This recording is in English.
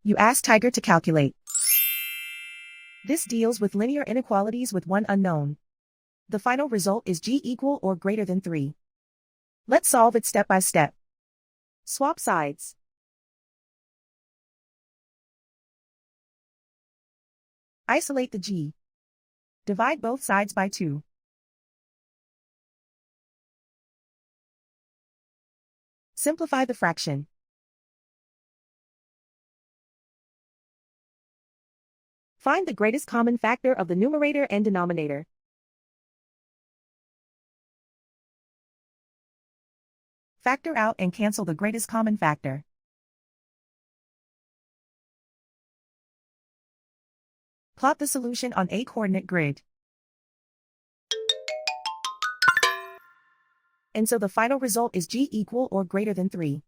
You ask Tiger to calculate. This deals with linear inequalities with one unknown. The final result is g equal or greater than 3. Let's solve it step by step. Swap sides. Isolate the g. Divide both sides by 2. Simplify the fraction. Find the greatest common factor of the numerator and denominator. Factor out and cancel the greatest common factor. Plot the solution on a coordinate grid. And so the final result is g equal or greater than 3.